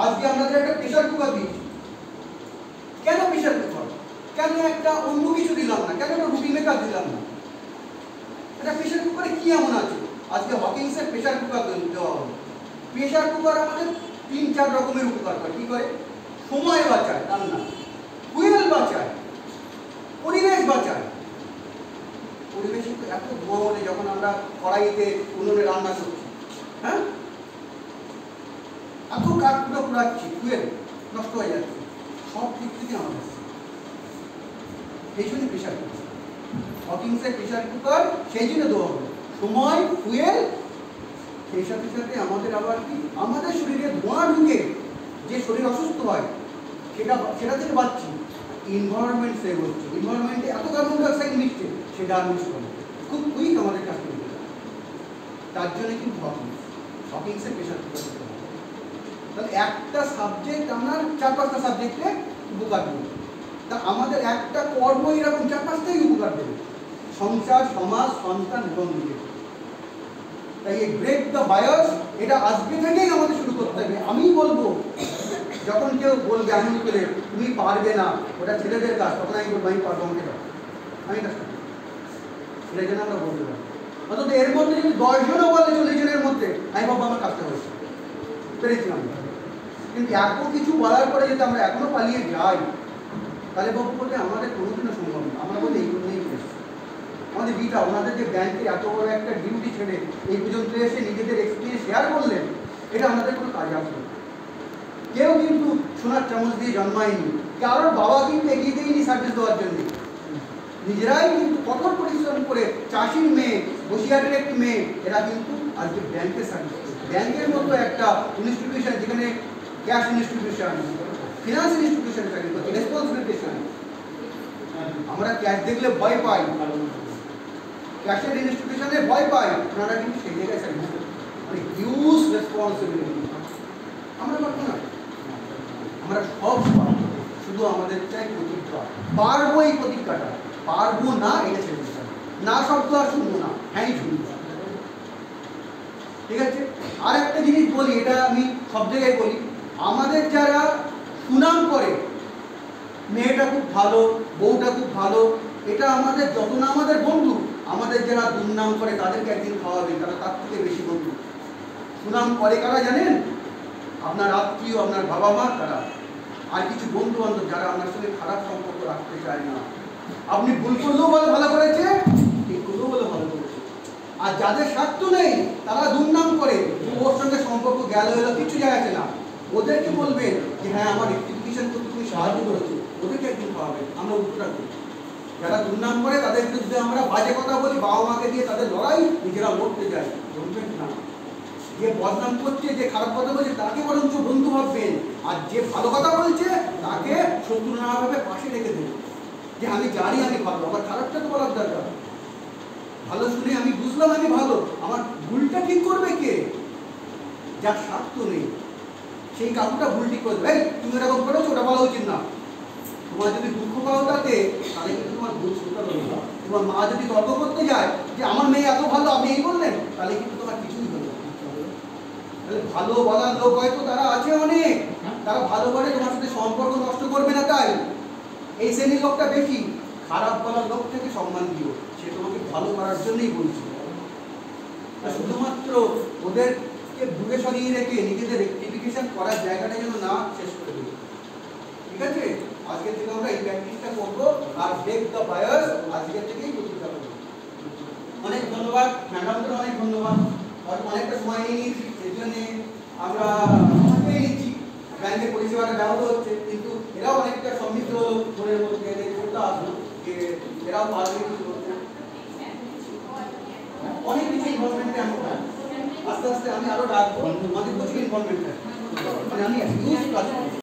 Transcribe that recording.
আজকে আমাদের একটা প্রেসার কুকার দিয়েছি। কেন প্রেসার কুকার? কেন একটা অন্য কিছু দিলাম না? কেন একটা রুটি মেকার দিলাম না? এটা প্রেসার কুকারে কি এমন আছে? আজকে হকিংসের প্রেসার কুকার দেওয়া হলো। প্রেসার কুকার আমাদের 3-4 রকমের উপকার করে। কি করে? সময় বাঁচায়, রান্না, ফুয়েল বাঁচায়, পরিবেশ বাঁচায়। পরিবেশে তো এত ধোঁয়া ওঠে যখন আমরা কড়াইতে উনুনে রান্না করছি, হ্যাঁ, এত কাঠগুলো পোড়াচ্ছি, ফুয়েল নষ্ট হয়ে যাচ্ছে, সব দিক থেকে আমাদের এই জন্য প্রেসার কুকার, হকিংসের প্রেসার কুকার সেই জন্য দেওয়া হবে। সময়, ফুয়েল, সেই সাথে সাথে আমাদের আবার কি, আমাদের শরীরে ধোঁয়া ঢুকে যে শরীর অসুস্থ হয় সেটা থেকে বাঁচছি। এনভায়রনমেন্ট সেভ হচ্ছে, এনভায়রনমেন্টে এত কার্বন ডাইঅক্সাইড মিশছে সেটা আর মিস করে খুব কুইক আমাদের কাছে নিতে হবে। তার জন্য কিন্তু হকিংসের প্রেসার কুকার দিতে হবে। তাহলে একটা সাবজেক্ট আমরা 4-5টা সাবজেক্টে উপকার দেবে। তা আমাদের একটা কর্ম এরকম 4-5টাই উপকার দেবে, সংসার, সমাজ, সন্তান এবং নিজের। তাই এই ব্রেক দ্য বায়াস এটা আজকে থেকেই আমাদের শুরু করতে হবে। আমি বলবো, যখন কেউ বলবে আঙুল করে তুমি পারবে না, ওটা ছেলেদের কাজ, তখন আমি বলবো আমি পারবো, আমাকে দাও, আমি কাজ করবো। এটা যেন আমরা বলতে পারি। অন্তত এর মধ্যে যদি 10 জনও বলে 40 জনের মধ্যে, আমি ভাববো আমার কাজটা হয়েছে, পেরেছিলাম। কিন্তু এত কিছু বলার পরে যদি আমরা এখনো পালিয়ে যাই, তাহলে বাবু বলতে আমাদের কোনোদিনও সম্ভব না। আমরা বলি এই জন্যই এসেছি। আমাদের বিটা ওনাদের যে ব্যাংকে এত বড় একটা ডিউটি ছেড়ে এই পর্যন্ত এসে নিজেদের এক্সপিরিয়েন্স শেয়ার করলেন, এটা আমাদের কোনো কাজ আসবে না। কেউ কিন্তু সোনার চামচ দিয়ে জন্মায়নি, কারোর বাবা কিন্তু এগিয়ে দেয়নি সার্ভিস দেওয়ার জন্য। নিজেরাই কিন্তু কঠোর পরিশ্রম করে, চাষির মেয়ে, বসিরহাটের একটি মেয়ে, এরা কিন্তু আজকে ব্যাংকের সার্ভিস, ব্যাংকের মতো একটা ইনস্টিটিউশন যেখানে ক্যাশ ইনস্টিটিউশন, ফিনান্স ইনস্টিটিউশন চাকরি করছে, রেসপন্সিবিলিটি। আমরা ক্যাশ দেখলে ভয় পাই, ক্যাশের ইনস্টিটিউশনে ভয় পাই, ওনারা কিন্তু সেই জায়গায় সার্ভিস করে, মানে হিউজ রেসপন্সিবিলিটি। আমরা পারবো না, আমরা সব পারবো, শুধু আমাদের চাই প্রতিজ্ঞা। পারবো এই প্রতিজ্ঞাটা, পারবো না এটা ছেড়ে দিতে হবে। না শব্দ আর শুনবো না, হ্যাঁ শুনবো। ঠিক আছে? আর একটা জিনিস বলি, এটা আমি সব জায়গায় বলি, আমাদের যারা সুনাম করে, মেয়েটা খুব ভালো, বউটা খুব ভালো, এটা আমাদের যত না আমাদের বন্ধু, আমাদের যারা দুর্নাম করে তাদেরকে একদিন খাওয়াবেন, তারা তার থেকে বেশি বন্ধু। সুনাম করে কারা জানেন? আপনার আত্মীয়, আপনার বাবা মা, তারা। আর কিছু বন্ধু বান্ধব যারা আপনার সঙ্গে খারাপ সম্পর্ক রাখতে চায় না। আপনি ভুল করলেও বলে ভালো করেছে, ঠিক করলেও বলে ভালো করেছে। আর যাদের স্বার্থ নেই, তারা দুর্নাম করে, ওর সঙ্গে সম্পর্ক গেল এলো কিছু যায় আসে না, ওদেরকে বলবেন যে হ্যাঁ আমার রেক্টিফিকেশন করতে তুমি সাহায্য করেছো, ওদেরকে একদিন খাওয়াবেন। আমরা উত্তরটা করি, যারা দুর্নাম করে তাদের বিরুদ্ধে আমরা বাজে কথা বলি, বাবা মাকে দিয়ে তাদের লড়াই, নিজেরা লড়তে যাই, বলবেন না। যে বদনাম করছে, যে খারাপ কথা বলছে, তাকে বরঞ্চ বন্ধু ভাববেন, আর যে ভালো কথা বলছে তাকে শত্রু না ভাবে পাশে রেখে দেবেন, যে আমি জানি আমি ভালো, আমার খারাপটা তো বলার দরকার। ভালো শুনে আমি বুঝলাম আমি ভালো, আমার ভুলটা ঠিক করবে কে? যার স্বার্থ নেই, সেই কাকুটা ভুল ঠিক করে দেবে, তুমি এরকম করেছো, ওটা বলা উচিত না। তোমার যদি দুঃখ পাও তাতে, তাহলে কিন্তু তোমার ভুল শুনতে হবে। তোমার মা যদি তর্ক করতে যায় যে আমার মেয়ে এত ভালো, আপনি এই বললেন, তাহলে কিন্তু তোমার কিছুই হলো। তাহলে ভালো বলার লোক হয়তো তারা আছে অনেক, তারা ভালো বলে তোমার সাথে সম্পর্ক নষ্ট করবে না, তাই এই শ্রেণীর লোকটা বেশি। খারাপ বলার লোক থেকে সম্মান দিও, সে তোমাকে ভালো করার জন্যই বলছে। শুধুমাত্র ওদেরকে দূরে সরিয়ে রেখে নিজেদের রেক্টিফিকেশন করার জায়গাটা যেন না শেষ করে দিই। ঠিক আছে? আজকে থেকে আমরা এই প্র্যাকটিসটা করবো, আর ব্রেক দ্য বায়াস আজকে থেকেই প্রতিজ্ঞা করবো। অনেক ধন্যবাদ ম্যাডামদের, অনেক ধন্যবাদ। অনেকটা সময় নিয়ে নিয়েছি, সেই জন্য আমরা পেয়ে নিচ্ছি, ব্যাংকের পরিষেবাটা ব্যবহৃত হচ্ছে, কিন্তু এরাও অনেকটা সমৃদ্ধ মনের মধ্যে করতে আসলো যে এরাও পারবে কিছু করতে। অনেক কিছু ইনভলভমেন্টে আমরা আস্তে আস্তে আমি আরো ডাকবো, আমাদের প্রচুর ইনভলভমেন্ট আছে, মানে আমি হিউজ কাজ করবো।